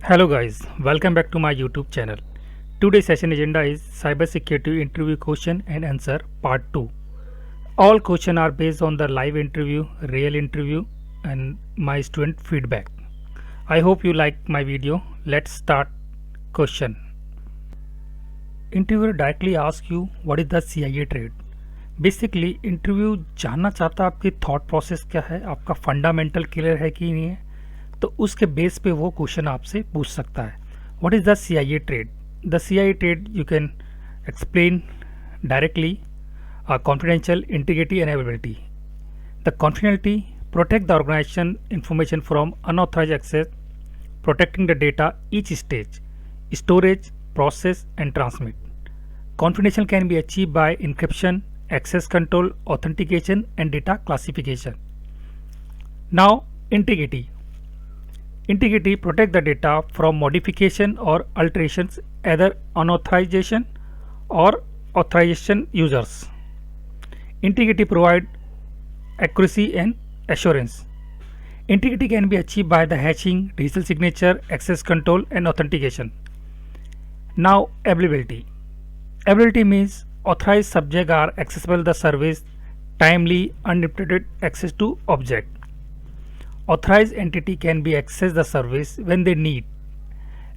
Hello guys, welcome back to my YouTube channel. Today's session agenda is cybersecurity interview question and answer part 2. All questions are based on the live interview, real interview and my student feedback. I hope you like my video. Let's start question. Interviewer directly asks you what is the CIA trade. Basically interview जानना चाहता है आपकी thought process क्या है, आपका fundamental clear है कि नहीं है, तो उसके बेस पे वो क्वेश्चन आपसे पूछ सकता है. What is the CIA trade? The CIA trade you can explain directly confidential, integrity and availability. The confidentiality protect the organization information from unauthorized access, protecting the data each stage, storage, process and transmit. Confidential can be achieved by encryption, access control, authentication and data classification. Now integrity. Integrity protect the data from modification or alterations, either unauthorization or authorization users. Integrity provide accuracy and assurance. Integrity can be achieved by the hashing, digital signature, access control and authentication. Now availability. Availability means authorized subjects are accessible the service, timely, uninterrupted access to object. Authorized entity can be access the service when they need.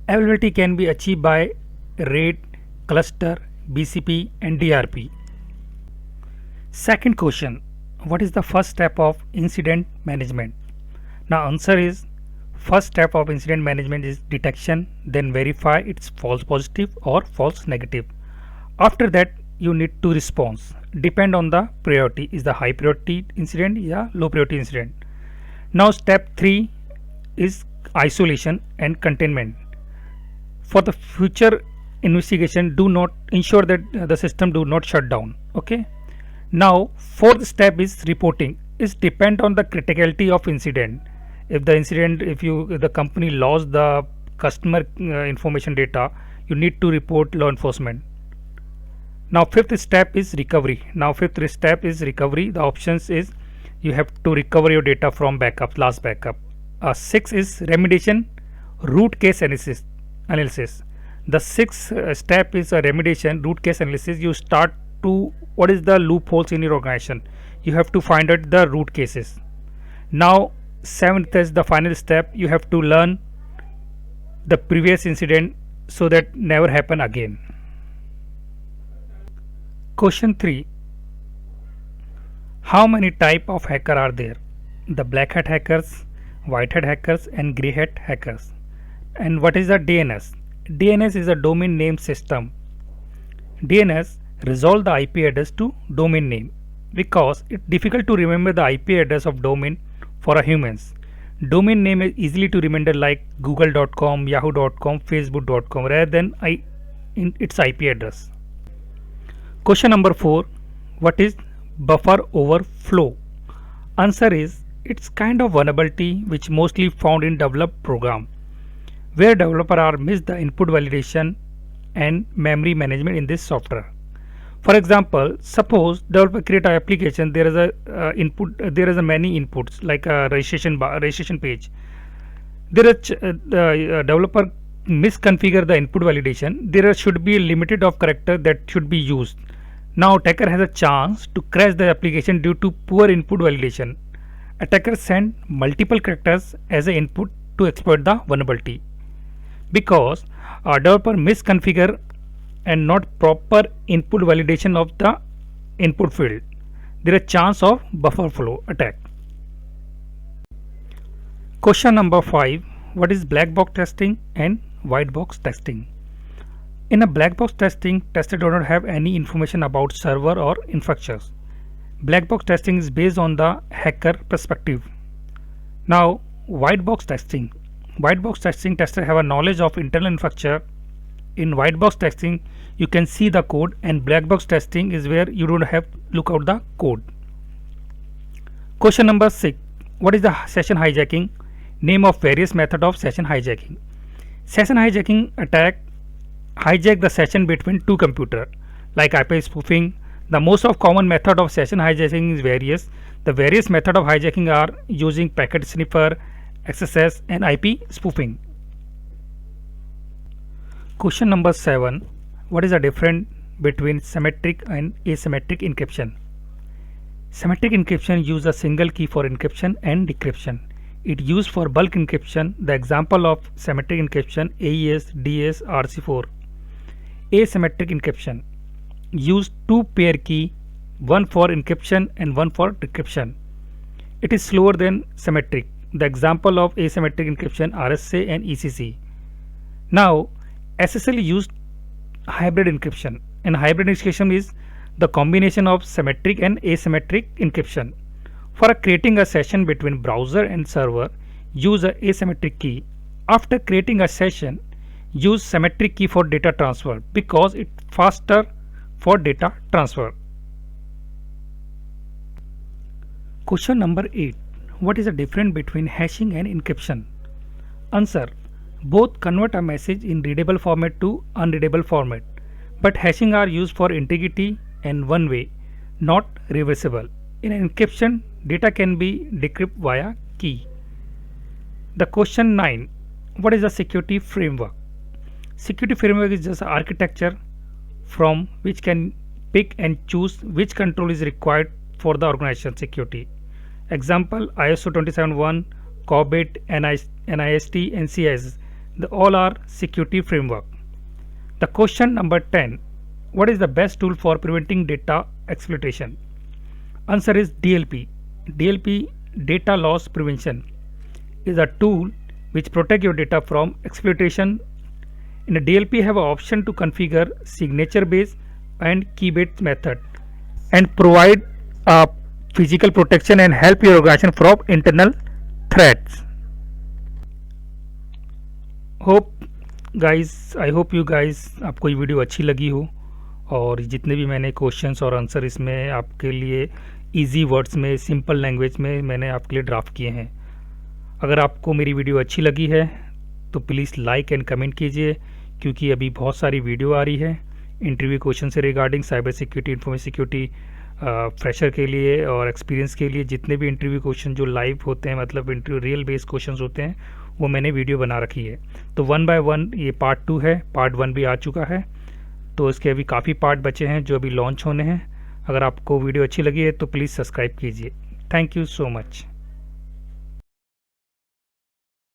Availability can be achieved by RAID, cluster, BCP and DRP. Second question, what is the first step of incident management? Now answer is, first step of incident management is detection, then verify it's false positive or false negative. After that you need to response, depend on the priority, is the high priority incident or low priority incident. Now step 3 is isolation and containment. For the future investigation, do not ensure that the system do not shut down. Okay. Now fourth step is reporting, is depend on the criticality of incident. If the company lost the customer information data, you need to report law enforcement. Now fifth step is recovery. The options is you have to recover your data from backup, last backup. Six is remediation, root case analysis. The sixth step is a remediation, root case analysis. You start to what is the loopholes in your organization. You have to find out the root cases. Now seventh is the final step. You have to learn the previous incident so that never happen again. Question 3. How many type of hacker are there? The black hat hackers, white hat hackers and grey hat hackers. And what is the DNS? DNS is a domain name system. DNS resolve the IP address to domain name because it's difficult to remember the IP address of domain for a humans. Domain name is easily to remember like google.com, yahoo.com, facebook.com rather than its IP address. Question number 4. What is buffer overflow? Answer is, it's kind of vulnerability which mostly found in developed program where developer are miss the input validation and memory management in this software. For example, suppose developer create an application, there is a many inputs like a registration page. The developer misconfigure the input validation. There should be a limited of character that should be used. Now attacker has a chance to crash the application due to poor input validation. Attacker send multiple characters as an input to exploit the vulnerability. Because developer misconfigure and not proper input validation of the input field, there is a chance of buffer flow attack. Question number 5. What is black box testing and white box testing? In a black box testing, tester do not have any information about server or infrastructures. Black box testing is based on the hacker perspective. Now white box testing. White box testing, tester have a knowledge of internal infrastructure. In white box testing you can see the code, and black box testing is where you don't have look out the code. Question number 6. What is the session hijacking? Name of various method of session hijacking. Session hijacking attack hijack the session between two computer like IP spoofing. The most of common method of session hijacking is various. The various method of hijacking are using packet sniffer, XSS and IP spoofing. Question number 7. What is the difference between symmetric and asymmetric encryption? Symmetric encryption uses a single key for encryption and decryption. It used for bulk encryption. The example of symmetric encryption AES, DS, RC4. Asymmetric encryption use two pair key, one for encryption and one for decryption. It is slower than symmetric. The example of asymmetric encryption RSA and ECC. Now SSL used hybrid encryption, and hybrid encryption is the combination of symmetric and asymmetric encryption. For creating a session between browser and server, use a asymmetric key. After creating a session, use symmetric key for data transfer because it's faster for data transfer. Question number 8. What is the difference between hashing and encryption? Answer. Both convert a message in readable format to unreadable format, but hashing are used for integrity and one way, not reversible. In encryption, data can be decrypted via key. The question 9. What is the security framework? Security framework is just architecture from which can pick and choose which control is required for the organization security. Example ISO 271, COBIT, NIST, NCIS. All are security framework. The question number 10. What is the best tool for preventing data exploitation? Answer is DLP. DLP, data loss prevention, is a tool which protects your data from exploitation. In a DLP have an option to configure signature based and key based method and provide a physical protection and help your organization from internal threats. I hope you guys आपको ये video अच्छी लगी हो, और जितने भी मैंने questions और आंसर इसमें आपके लिए इजी वर्ड्स में सिंपल लैंग्वेज में मैंने आपके लिए ड्राफ्ट किए हैं। अगर आपको मेरी वीडियो अच्छी लगी है तो प्लीज़ लाइक एंड कमेंट कीजिए, क्योंकि अभी बहुत सारी वीडियो आ रही है इंटरव्यू क्वेश्चन से regarding cyber security, information security, fresher के लिए और एक्सपीरियंस के लिए जितने भी इंटरव्यू क्वेश्चन जो लाइव होते हैं, मतलब इंटरव्यू रियल बेस्ड क्वेश्चंस होते हैं, वो मैंने वीडियो बना रखी है। तो 1 बाय 1 ये पार्ट 2 है, पार्ट 1 भी आ चुका है, तो इसके अभी काफ़ी पार्ट बचे हैं जो अभी लॉन्च होने हैं। अगर आपको वीडियो अच्छी लगी है तो प्लीज़ सब्सक्राइब कीजिए। Thank you so much.